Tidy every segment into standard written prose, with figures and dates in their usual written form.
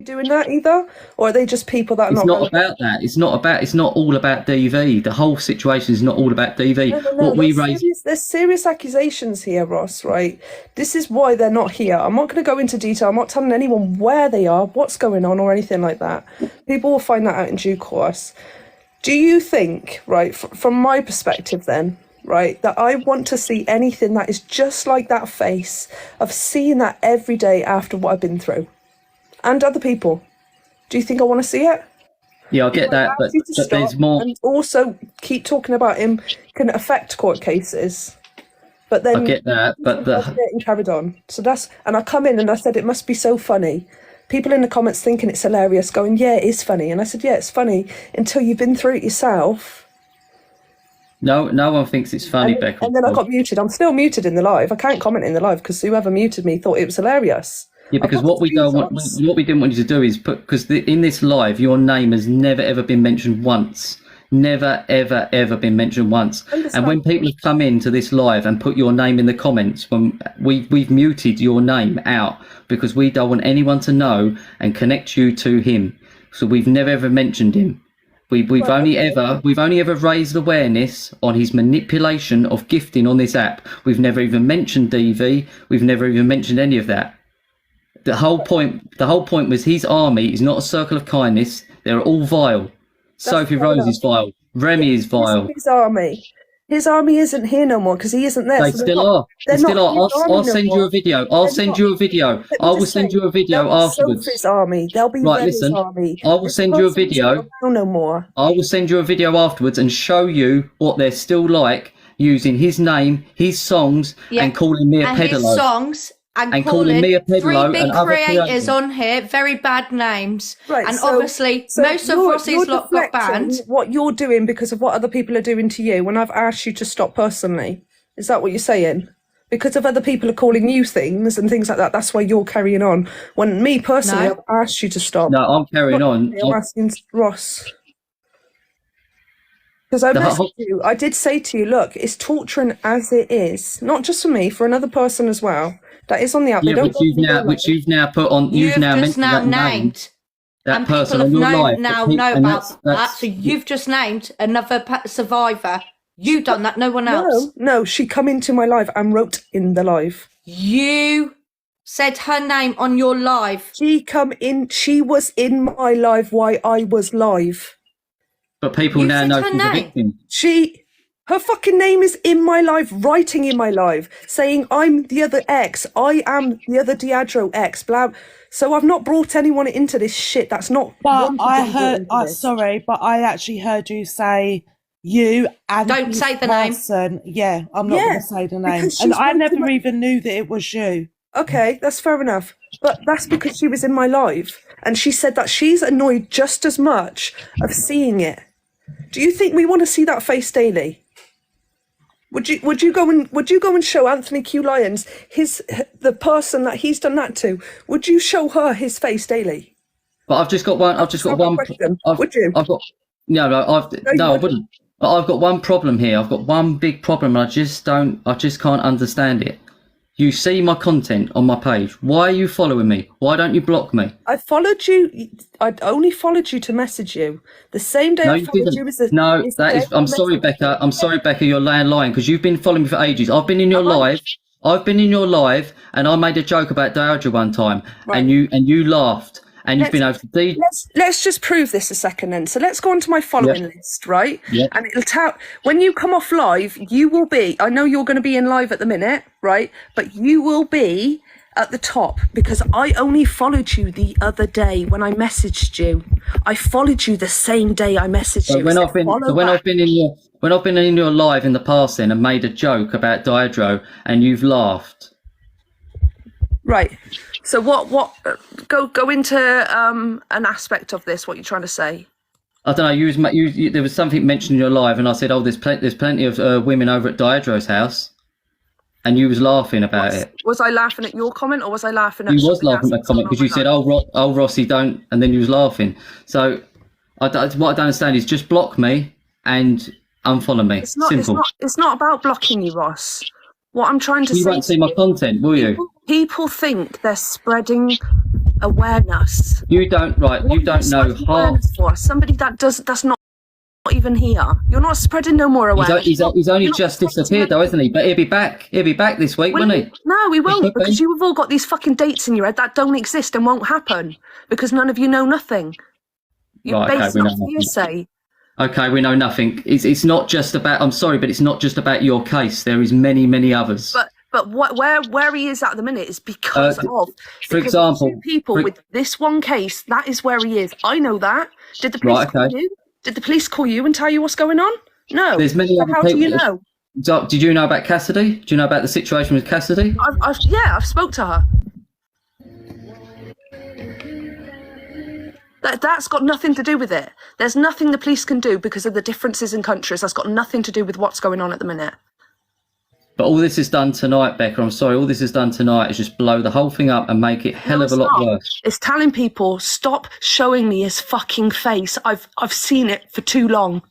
doing that either, or are they just people that are It's not? not about that. It's not all about DV. The whole situation is not all about DV. No. What we raise. There's serious accusations here, Ross. Right? This is why they're not here. I'm not going to go into detail. I'm not telling anyone where they are, what's going on, or anything like that. People will find that out in due course. Do you think, right, from my perspective, then? Right, that I want to see anything that is just like that face of seeing that every day after what I've been through, and other people. Do you think I want to see it? Yeah, I get that, but there's more. And also, keep talking about him can affect court cases, but then I get that, but getting carried on. So and I come in and I said it must be so funny. People in the comments thinking it's hilarious, going, "Yeah, it is funny," and I said, "Yeah, it's funny until you've been through it yourself." No one thinks it's funny, Becca. And then I got muted. I'm still muted in the live. I can't comment in the live because whoever muted me thought it was hilarious. Yeah, because what we didn't want you to do is because in this live, your name has never ever been mentioned once. Never ever been mentioned once. And when people have come into this live and put your name in the comments, when we've muted your name out because we don't want anyone to know and connect you to him. So we've never ever mentioned him. We've only ever raised awareness on his manipulation of gifting on this app. We've never even mentioned DV. We've never even mentioned any of that. The whole point was his army is not a circle of kindness. They're all vile. Sophie Rose is vile. Remy is vile. His army isn't here no more because he isn't there. They still are. They still are. I'll send you a video. I'll send you a video. I will send you a video afterwards. Sophie's army. They'll be right. Listen. Army. I will send you a video. No more. I will send you a video afterwards and show you what they're still like using his name, his songs, and calling me a peddler. His songs. And calling me a three big creators on here, very bad names. Right, and obviously, most of Rossy's lot got banned. What you're doing because of what other people are doing to you when I've asked you to stop personally. Is that what you're saying? Because of other people are calling you things and things like that, that's why you're carrying on. When me personally, I've asked you to stop. No, I'm carrying on. I'm asking Ross. Because I messaged you, I did say to you, look, it's torturing as it is. Not just for me, for another person as well. That is on the app. Yeah, which you've now put on. You've now mentioned that named that person on your live. Now know about that. So you've just named another survivor. You done that. No one else. No. She come into my live and wrote in the live. You said her name on your live. She come in. She was in my live while I was live. But people now know she's a victim. Her fucking name is in my live, writing in my live, saying I'm the other X, I am the other Diageo X, blah. So I've not brought anyone into this shit. That's not. But I heard. Sorry, but I actually heard you say you and don't say the name. Yeah, I'm not going to say the name, and I never even knew that it was you. Okay, that's fair enough. But that's because she was in my live, and she said that she's annoyed just as much of seeing it. Do you think we want to see that face daily? Would you go and show Anthony Q Lyons the person that he's done that to? Would you show her his face daily? But I've just got one. Would you? I wouldn't. But I've got one problem here. I've got one big problem, and I just can't understand it. You see my content on my page. Why are you following me? Why don't you block me? I followed you. I only followed you to message you. The same day I followed you was I'm sorry, Becca. I'm sorry, Becca. You're lying because you've been following me for ages. I've been in your live. And I made a joke about Diageo one time, and you laughed. And you've been over to Let's just prove this a second then. So let's go on to my following list, right? Yeah. And it'll tell when you come off live, you will be, I know you're going to be in live at the minute, right? But you will be at the top because I only followed you the other day when I messaged you. I followed you the same day I messaged you. When I've been in your live in the past then and made a joke about Diageo and you've laughed. Right. So what go into an aspect of this, what you're trying to say. I don't know, there was something mentioned in your live and I said, there's plenty of women over at Diageo's house, and you was laughing about it. Was I laughing at your comment or was I laughing at you was laughing at the comment because you said, Rossy, don't, and then you was laughing. So what I don't understand is just block me and unfollow me. Simple. It's not about blocking you, Ross. What I'm trying to say. You won't see my content, will you? People think they're spreading awareness. You don't know half. For somebody that's not even here. You're not spreading no more awareness. He's only just disappeared though, isn't he? But he'll be back this week, won't he? No, he won't, because you have all got these fucking dates in your head that don't exist and won't happen because none of you know nothing. You're based on hearsay. Okay, we know nothing. It's not just about. I'm sorry, but it's not just about your case. There is many others. But where he is at the minute is because for example, two people with this one case. That is where he is. I know that. Did the police call you? Did the police call you and tell you what's going on? No. There's many other people. How do you know? Did you know about Cassidy? Do you know about the situation with Cassidy? I've spoke to her. That's got nothing to do with it. There's nothing the police can do because of the differences in countries. That's got nothing to do with what's going on at the minute. But all this is done tonight, Becca. I'm sorry. All this is done tonight is just blow the whole thing up and make it hell of a lot worse. It's telling people, stop showing me his fucking face. I've seen it for too long.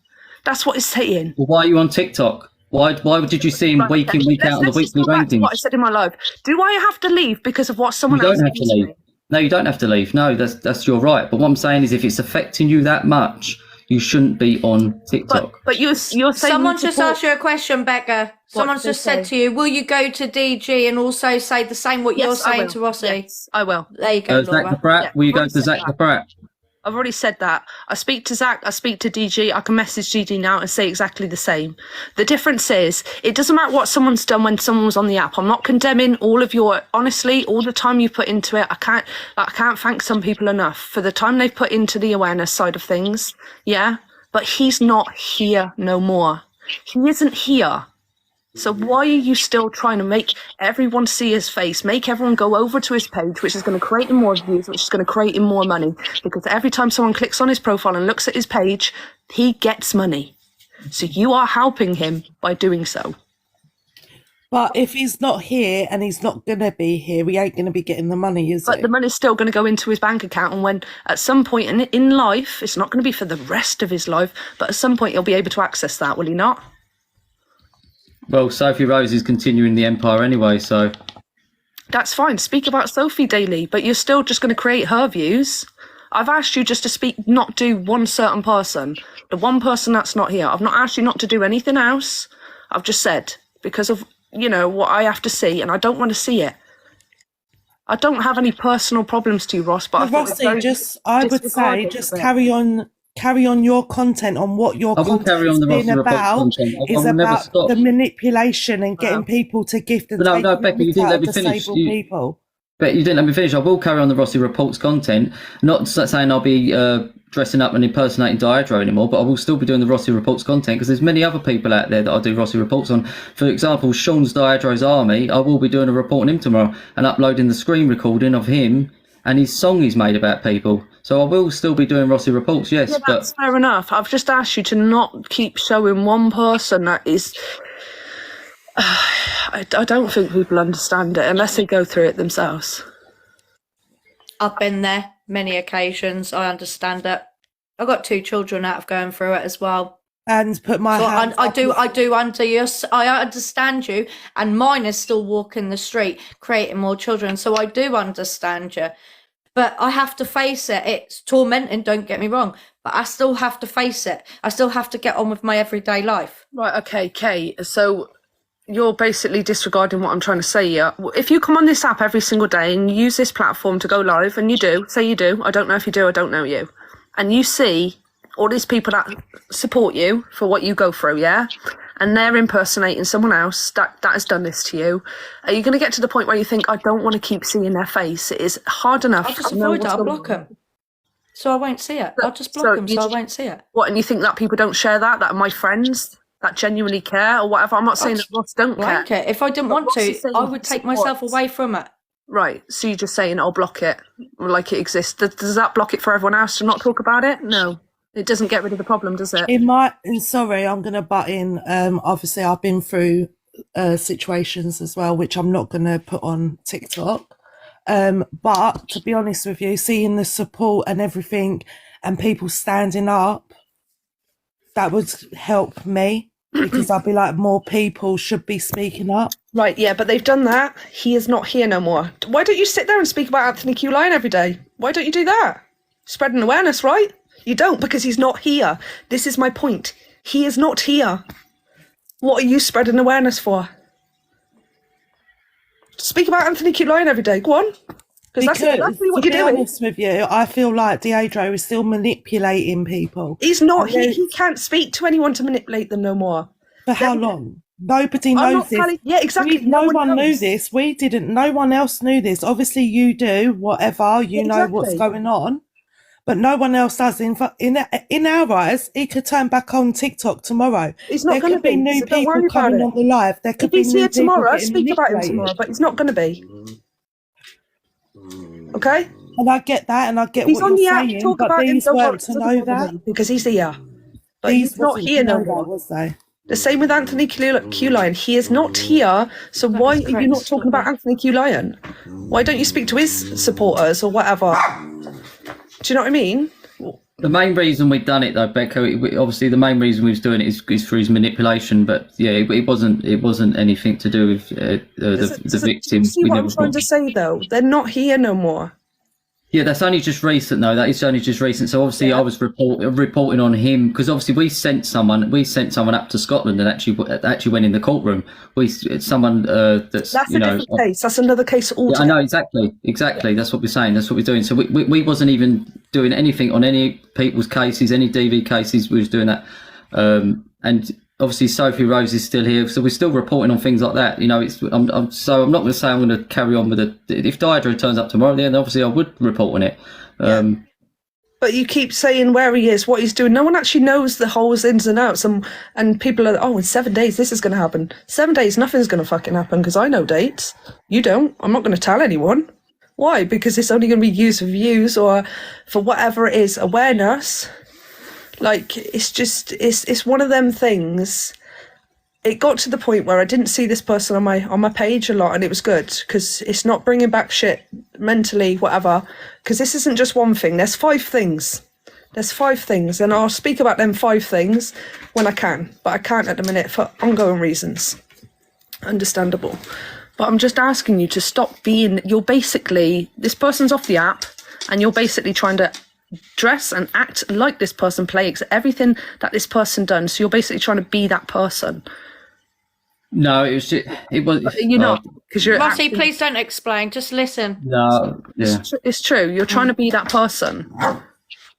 That's what it's saying. Well, why are you on TikTok? Why did you see him week in, week out on the weekly ratings? What I said in my live. Do I have to leave because of what someone else said to me? No, you don't have to leave. No, that's your right. But what I'm saying is, if it's affecting you that much, you shouldn't be on TikTok. But you're saying someone just asked you a question, Becca. Someone's just said to you, will you go to DG and also say the same what you're saying to Rossy? Yes, I will. There you go, Zach the Brat. Will you go to Zach the Brat? I've already said that. I speak to Zach, I speak to DG, I can message DG now and say exactly the same. The difference is, it doesn't matter what someone's done when someone was on the app. I'm not condemning all of your, honestly, all the time you put into it. I can't thank some people enough for the time they've put into the awareness side of things. Yeah? But he's not here no more. He isn't here. So why are you still trying to make everyone see his face, make everyone go over to his page, which is going to create him more views, which is going to create him more money? Because every time someone clicks on his profile and looks at his page, he gets money. So you are helping him by doing so. But if he's not here and he's not going to be here, we ain't going to be getting the money, is it? But the money's still going to go into his bank account. And when at some point in life, it's not going to be for the rest of his life, but at some point he'll be able to access that, will he not? Well, Sophie Rose is continuing the empire anyway, so... That's fine. Speak about Sophie daily, but you're still just going to create her views. I've asked you just to speak, not do one certain person. The one person that's not here. I've not asked you not to do anything else. I've just said, because of, you know, what I have to see, and I don't want to see it. I don't have any personal problems to you, Ross, but Rossy, I would say just carry on your content on what your content is being about. Is about the manipulation and getting people to gift and no, Becca, you didn't let me finish. People. But you didn't let me finish. I will carry on the Rossy Reports content. Not saying I'll be dressing up and impersonating Diadro anymore, but I will still be doing the Rossy Reports content because there's many other people out there that I do Rossy Reports on. For example, Sean's Diadro's Army, I will be doing a report on him tomorrow and uploading the screen recording of him and his song he's made about people. So I will still be doing Rossy Reports, yes. Yeah, that's fair enough. I've just asked you to not keep showing one person that is... I don't think people understand it unless they go through it themselves. I've been there many occasions. I understand it. I've got 2 children out of going through it as well. And put my hands I understand you, and mine is still walking the street, creating more children. So I do understand you. But I have to face it. It's tormenting, don't get me wrong. But I still have to face it. I still have to get on with my everyday life. Right, okay, Kate. So you're basically disregarding what I'm trying to say here. If you come on this app every single day and you use this platform to go live, and you do, say you do, I don't know if you do, I don't know you, and you see all these people that support you for what you go through, yeah? And they're impersonating someone else that has done this to you. Are you going to get to the point where you think, I don't want to keep seeing their face? It is hard enough. I'll just avoid it. I'll block them. So I won't see it. I'll just block them so I won't see it. What, and you think that people don't share that are my friends that genuinely care or whatever? I'm not saying that Ross don't care. If I didn't want to, I would take myself away from it. Right, so you're just saying I'll block it like it exists. Does that block it for everyone else to not talk about it? No. It doesn't get rid of the problem, does it? It might, and sorry, I'm going to butt in. Obviously, I've been through situations as well, which I'm not going to put on TikTok. But to be honest with you, seeing the support and everything and people standing up, that would help me. because I'll be like, more people should be speaking up. Right, yeah, but they've done that. He is not here no more. Why don't you sit there and speak about Anthony Q. Lyon every day? Why don't you do that? Spreading awareness, right? You don't, because he's not here. This is my point. He is not here. What are you spreading awareness for? Speak about Anthony Q. Lyon every day. Go on. Because that's exactly what you're doing. To be honest with you, I feel like Deidre is still manipulating people. He's not. He can't speak to anyone to manipulate them no more. For how long? Nobody knows this. Yeah, exactly. No one knew this. We didn't. No one else knew this. Obviously, you do. Whatever, you know what's going on, but no one else does. In our eyes, he could turn back on TikTok tomorrow. He's not going to be. There could be new people coming on the live. There could be if he's new here tomorrow, people speak about him tomorrow. But he's not going to be. Okay. And I get that, and I get he's what on you're the app, saying. talk But about these him, weren't to know that, because he's here. But he's not here no more. Was they? The same with Anthony Q. Lyon. He is not here. So why are you not talking about Anthony Q. Lyon? Why don't you speak to his supporters or whatever? Do you know what I mean? The main reason we've done it, though, Becca, obviously the main reason we was doing it is for his manipulation. But yeah, it wasn't anything to do with the victim. See what I'm trying to say, though? They're not here no more. Yeah, that's only just recent, though. That is only just recent. So obviously, I was reporting on him because obviously we sent someone up to Scotland and actually went in the courtroom. It's someone that's a different case. That's another case altogether. Yeah, I know exactly. That's what we're saying. That's what we're doing. So we wasn't even doing anything on any people's cases, any DV cases. We was doing that, and obviously Sophie Rose is still here, so we're still reporting on things like that. I'm not going to say I'm going to carry on with it. If Deidre turns up tomorrow, then obviously I would report on it. But you keep saying where he is, what he's doing. No one actually knows the whole ins and outs, and people are, in 7 days this is going to happen. 7 days, nothing's going to fucking happen because I know dates. You don't. I'm not going to tell anyone. Why? Because it's only going to be used for views or for whatever it is, awareness. Like, it's one of them things. It got to the point where I didn't see this person on my page a lot, and it was good because it's not bringing back shit mentally, whatever. Because this isn't just one thing. There's 5 things. And I'll speak about them 5 things when I can, but I can't at the minute for ongoing reasons. Understandable. But I'm just asking you to stop being. This person's off the app, and you're basically trying to dress and act like this person, play everything that this person done. So you're basically trying to be that person. No, it was. You're not, because you're. Rossy, please don't explain. Just listen. No, yeah, it's true. You're trying to be that person.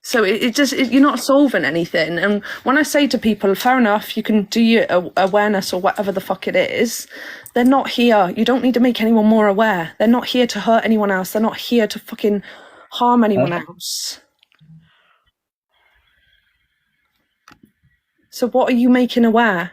So you're not solving anything. And when I say to people, fair enough, you can do your awareness or whatever the fuck it is. They're not here. You don't need to make anyone more aware. They're not here to hurt anyone else. They're not here to fucking harm anyone else. So what are you making aware?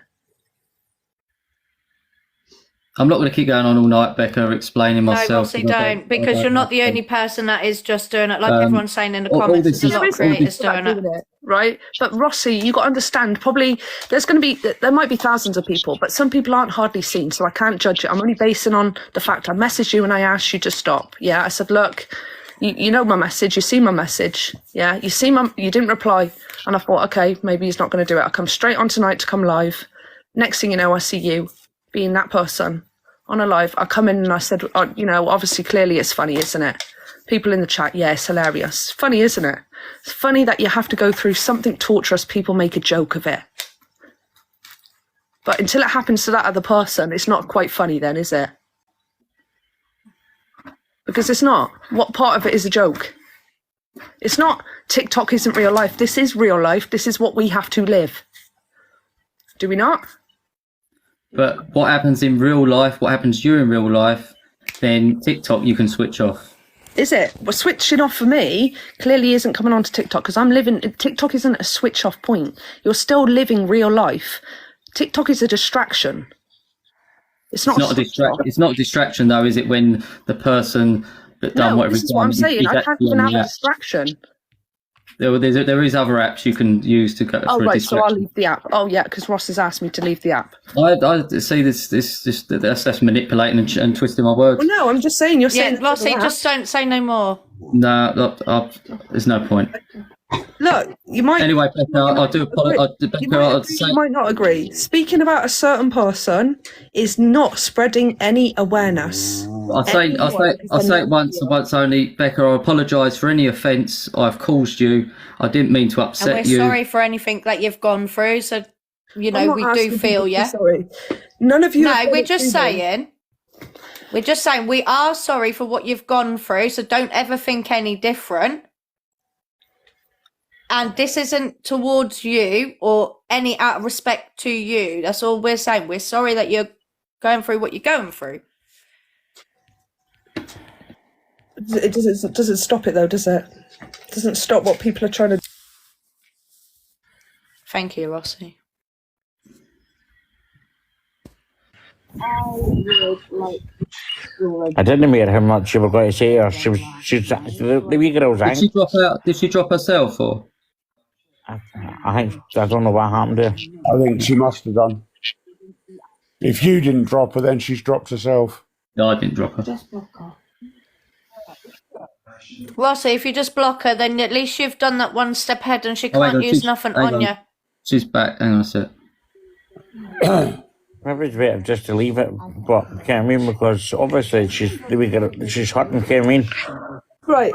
I'm not going to keep going on all night, Becca, explaining myself. No, Rossy, don't, because you're not the only person that is just doing it. Like everyone's saying in the comments, there's a lot of creators doing it. Right? But Rossy, you got to understand, probably there might be thousands of people, but some people aren't hardly seen, so I can't judge it. I'm only basing on the fact I messaged you and I asked you to stop. Yeah, I said, look, you know my message, you see my message. Yeah, you didn't reply. And I thought, okay, maybe he's not going to do it. I'll come straight on tonight to come live. Next thing you know, I see you being that person on a live. I come in and I said, obviously, clearly it's funny, isn't it? People in the chat, yeah, it's hilarious. Funny, isn't it? It's funny that you have to go through something torturous, people make a joke of it. But until it happens to that other person, it's not quite funny then, is it? Because it's not. What part of it is a joke? It's not TikTok isn't real life. This is real life. This is what we have to live. Do we not? But what happens in real life, what happens during real life, then TikTok you can switch off. Is it? Well, switching off for me clearly isn't coming on to TikTok because TikTok isn't a switch off point. You're still living real life. TikTok is a distraction. It's not a distraction. It's not a distraction though, is it, when the person that done whatever this is what I'm saying. I can't even have a distraction. There is other apps you can use to go. Oh right, so I'll leave the app. Oh yeah, because Ross has asked me to leave the app. I see that's manipulating and twisting my words. Well, no, I'm just saying. You're saying. Yeah, Rossy, just don't say no more. No, there's no point. Look, you might. Anyway, Becca, I do apologise. You might agree, you might not agree. Speaking about a certain person is not spreading any awareness. I say it once and once only, Becca. I apologise for any offence I've caused you. I didn't mean to upset and we're you. sorry for anything that you've gone through. So, you know, we do feel you. Sorry, none of you. No, we're just saying. We're just saying we are sorry for what you've gone through. So don't ever think any different. And this isn't towards you or any out of respect to you. That's all we're saying. We're sorry that you're going through what you're going through. It doesn't stop it though, does it? It doesn't stop what people are trying to do. Thank you, Rossy. I didn't hear how much she was going to say, or she's the wee girl's Did she drop out? Did she drop herself, or? I don't know what happened to her. I think she must have done. If you didn't drop her, then she's dropped herself. No, I didn't drop her. Just block her. Rossy, if you just block her, then at least you've done that one step ahead and she can't use nothing on you. She's back. Hang on a sec. Maybe it's better just to leave it, but you know what I mean, because obviously she's hurting, you know what I mean? Right.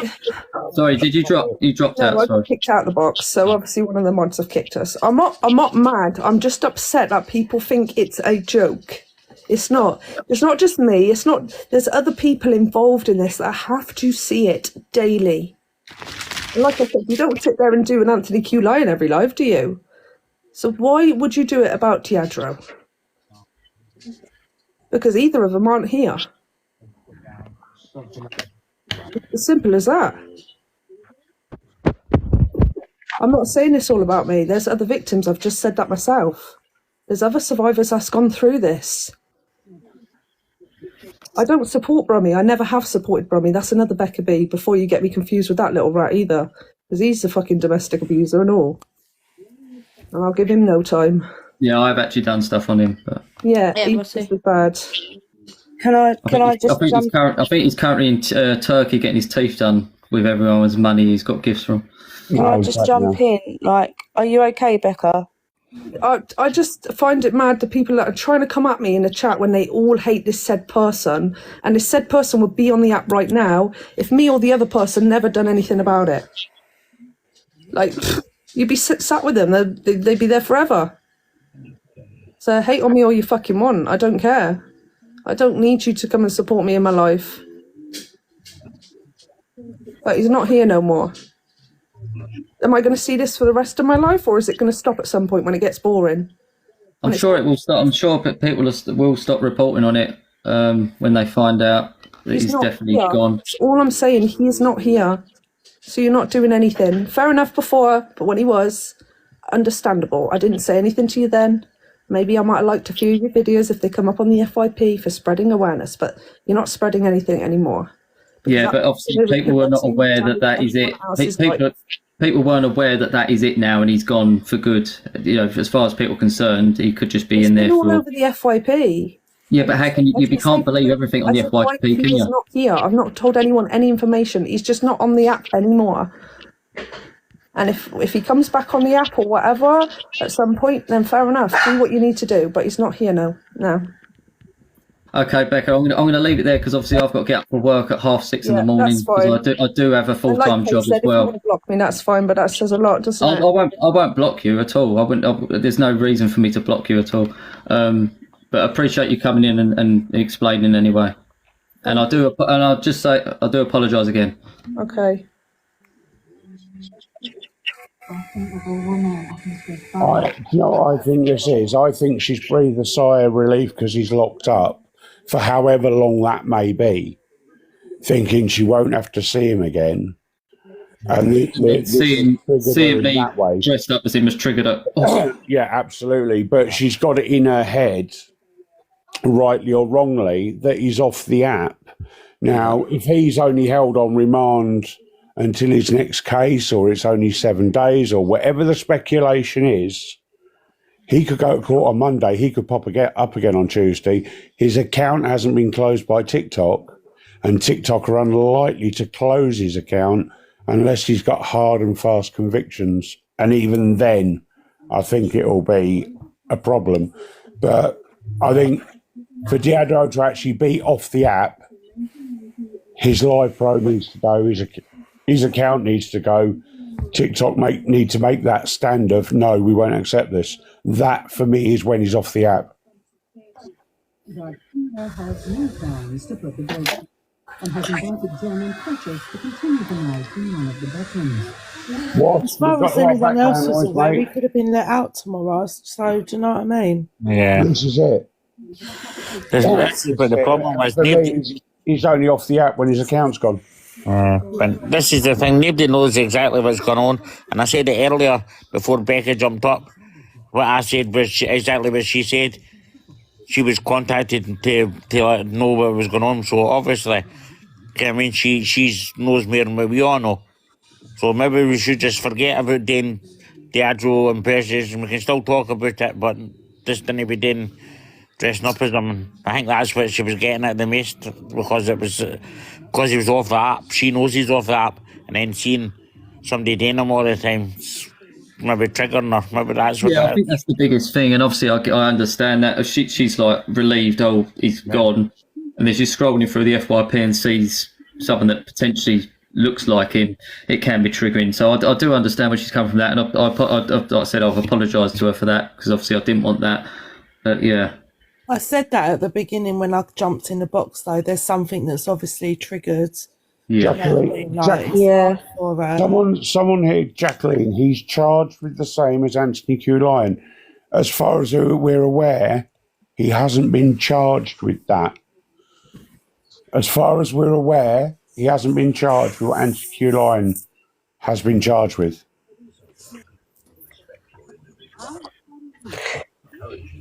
Sorry, did you drop? You dropped out. I Sorry. got kicked out of the box, so obviously one of the mods have kicked us. I'm not mad. I'm just upset that people think it's a joke. It's not. It's not just me. It's not. There's other people involved in this that have to see it daily. And like I said, you don't sit there and do an Anthony Q Lion every live, do you? So why would you do it about Teatro? Because either of them aren't here. As simple as that. I'm not saying this all about me. There's other victims. I've just said that myself. There's other survivors that's gone through this. I don't support Brummy. I never have supported Brummy. That's another Becca B, before you get me confused with that little rat either. Because he's a fucking domestic abuser and all. And I'll give him no time. Yeah, I've actually done stuff on him, but yeah he's just as bad. I think he's currently in Turkey getting his teeth done with everyone's money he's got gifts from. Can I just jump in? Like, are you okay, Becca? I just find it mad the people that are trying to come at me in the chat when they all hate this said person, and this said person would be on the app right now if me or the other person never done anything about it. Like, you'd be sat with them, they'd be there forever. So hate on me all you fucking want. I don't care. I don't need you to come and support me in my life. But he's not here no more. Am I going to see this for the rest of my life, or is it going to stop at some point when it gets boring? I'm sure it will stop. I'm sure people will stop reporting on it when they find out that he's definitely gone. All I'm saying, he's not here. So you're not doing anything. Fair enough before, but when he was, understandable. I didn't say anything to you then. Maybe I might have liked a few of your videos if they come up on the FYP for spreading awareness, but you're not spreading anything anymore. Yeah, but obviously people were not aware that is it. People weren't aware that is it now, and he's gone for good. You know, as far as people are concerned, he could just be in there all over the FYP. Yeah, but how can you can't believe everything on the FYP, can you? He's not here. I've not told anyone any information. He's just not on the app anymore. And if he comes back on the app or whatever at some point, then fair enough. Do what you need to do. But he's not here now. No. Okay, Becca, I'm gonna leave it there because obviously I've got to get up for work at 6:30 in the morning because I do have a full-time job as well. If you want to block me, that's fine, but that says a lot, doesn't it? I won't block you at all. There's no reason for me to block you at all. But I appreciate you coming in and explaining anyway. And I'll just say I do apologise again. Okay. You know what I think this is? I think she's breathed a sigh of relief because he's locked up for however long that may be, thinking she won't have to see him again. And seeing me dressed up as him has triggered it. Yeah, absolutely. But she's got it in her head, rightly or wrongly, that he's off the app. Now, if he's only held on remand until his next case, or it's only 7 days, or whatever the speculation is, he could go to court on Monday. He could pop up again on Tuesday. His account hasn't been closed by TikTok, and TikTok are unlikely to close his account unless he's got hard and fast convictions. And even then, I think it'll be a problem. But I think for Diadro to actually be off the app, his live pro needs to go, his account needs to go. TikTok need to make that stand of, no, we won't accept this. That, for me, is when he's off the app. Has no plans to put the brake on and has invited Jen and Precious to continue the night in one of the bedrooms. What? As far as anyone else was aware, we could have been let out tomorrow. So, do you know what I mean? Yeah. This is it. But the problem was he's only off the app when his account's gone. but this is the thing, nobody knows exactly what's going on. And I said it earlier before Becca jumped up. What I said was exactly what she said. She was contacted to know what was going on. So obviously, I mean, she knows more than what we all know. So maybe we should just forget about doing the Adro impersonation. We can still talk about it, but just didn't be doing dressing up as them. I think that's what she was getting at the most, because he was off the app. She knows he's off the app, and then seeing somebody doing him all the time, maybe triggering her. Maybe that's what. Yeah, I think that's the biggest thing, and obviously I understand that. She's like relieved. Oh, he's gone, and then she's scrolling through the FYP and sees something that potentially looks like him. It can be triggering. So I do understand where she's coming from that, and like I said, I've apologised to her for that, because obviously I didn't want that. But yeah. I said that at the beginning when I jumped in the box, though. There's something that's obviously triggered. Yeah. Yeah. Someone here, Jacqueline, he's charged with the same as Anthony Q. Lyon. As far as we're aware, he hasn't been charged with that. As far as we're aware, he hasn't been charged with what Anthony Q. Lyon has been charged with.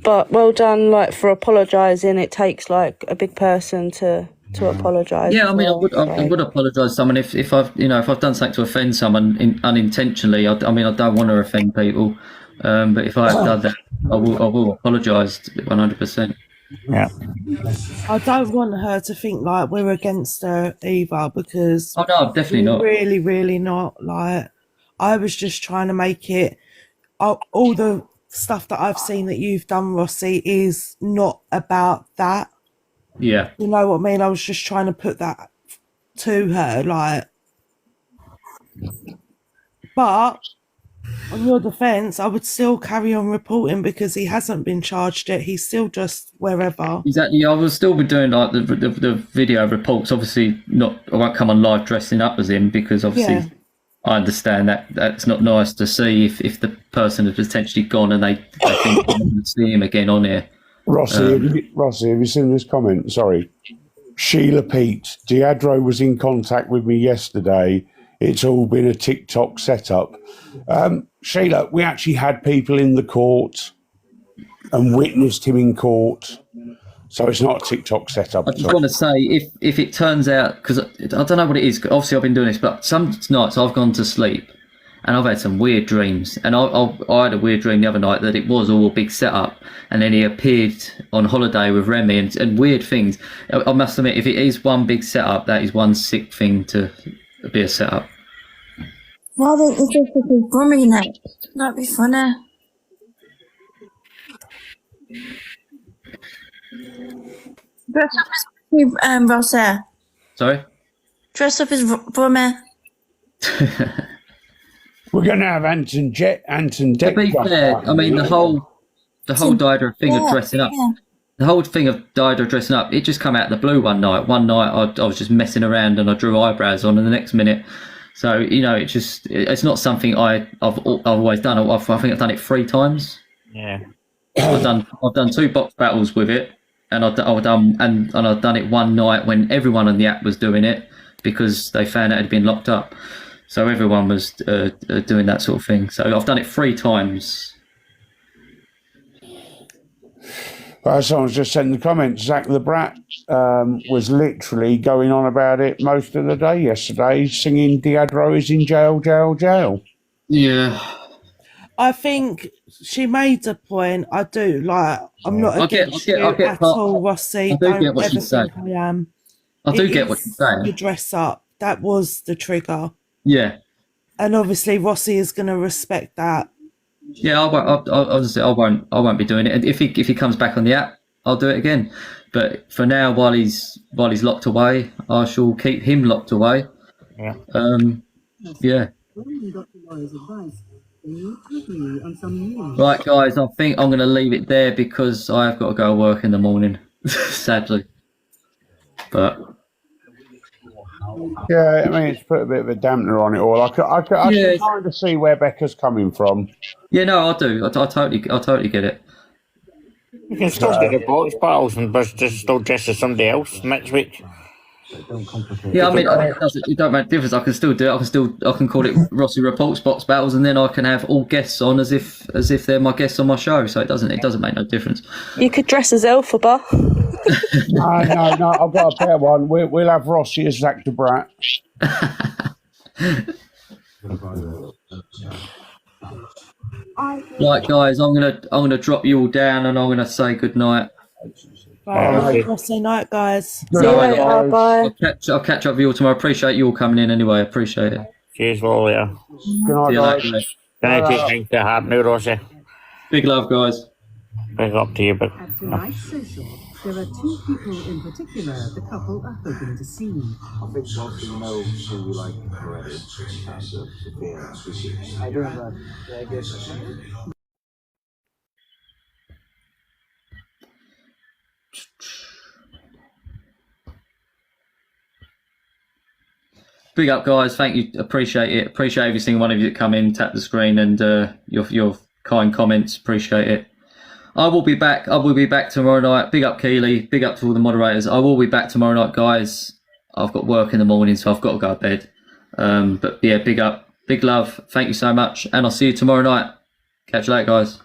But well done, like, for apologising. It takes like a big person to apologise. Yeah, I mean, well, I would apologise to someone if I've done something to offend someone unintentionally. I don't want to offend people, but if I have done that, I will apologise 100%. Yeah. I don't want her to think like we're against her either, because Oh no, definitely not. Really, really not. Like, I was just trying to make it. All the stuff that I've seen that you've done, Rossy, is not about that. Yeah. You know what I mean? I was just trying to put that to her, like. But on your defence, I would still carry on reporting, because he hasn't been charged yet. He's still just wherever. Exactly. I will still be doing like the video reports. Obviously, I won't come on live dressing up as him, because obviously. Yeah. I understand that that's not nice to see if the person has potentially gone and they think they're going to see him again on here. Rossy, have you seen this comment? Sorry. Sheila Pete, Diadro was in contact with me yesterday. It's all been a TikTok setup. Sheila, we actually had people in the court and witnessed him in court. So it's not a TikTok setup. I just want to say, if it turns out, because I don't know what it is, obviously I've been doing this, but some nights I've gone to sleep and I've had some weird dreams. And I had a weird dream the other night that it was all a big setup, and then he appeared on holiday with Remy and weird things. I must admit, if it is one big setup, that is one sick thing to be a setup. Why don't you just fucking Brummy now? That'd be funny. Dress up as Rossy. Sorry? Dress up as Brummy. We're going to have Anton Deck. To be fair, I mean, the whole Dido thing of dressing up, the whole thing of Dido dressing up, it just come out of the blue one night. One night I was just messing around and I drew eyebrows on, and the next minute, so it's not something I've always done. I think I've done it 3 times. Yeah. I've done 2 box battles with it, and I've done it one night when everyone on the app was doing it, because they found out it had been locked up. So everyone was doing that sort of thing. So I've done it 3 times. Someone's just sent in the comments. Zach the Brat was literally going on about it most of the day yesterday, singing Diadro is in jail, jail, jail. Yeah. I think she made a point. I do. Like, I'm not against you at all, Rossy. I do get what she's saying. I am. I do get what she's saying. The dress up. That was the trigger. Yeah. And obviously Rossy is going to respect that. Yeah, I won't. Honestly, I won't be doing it. And if he comes back on the app, I'll do it again. But for now, while he's locked away, I shall keep him locked away. Yeah. Yeah. When we got the lawyer's advice, they need to agree on some rules. Right, guys. I think I'm going to leave it there because I've got to go to work in the morning. Sadly. But Yeah, I mean, it's put a bit of a dampener on it all. I Yeah. can kind of see where Becca's coming from. yeah, no, I do. I totally get it. You can still do the box battles and just still dress as somebody else next week. Yeah, I mean, it don't make a difference. I can still do it. I can call it Rossy Reports Box Battles, and then I can have all guests on as if they're my guests on my show. So it doesn't make no difference. You could dress as Elphaba. No, I've got a better one. We'll have Rossy as Zach the Brat. Right, guys, I'm gonna drop you all down, and I'm gonna say good night. Right, Rossy night, guys. See you later. Bye. I'll catch up with you all tomorrow. Appreciate you all coming in anyway. Appreciate it. Cheers, Lolia. Good See night, you guys. later. Can I take things to heart now, Rossy? Big love, guys. Big up to you, but At tonight's social, there are two people in particular the couple are hoping to see. I think most of you know who we like already. I don't know. Yeah, I guess. Big up, guys. Thank you. Appreciate it. Appreciate every single one of you that come in, tap the screen, and your kind comments. Appreciate it. I will be back tomorrow night. Big up, Keely. Big up to all the moderators. I will be back tomorrow night, guys. I've got work in the morning, so I've got to go to bed. But yeah, big up, big love. Thank you so much, and I'll see you tomorrow night. Catch you later, guys.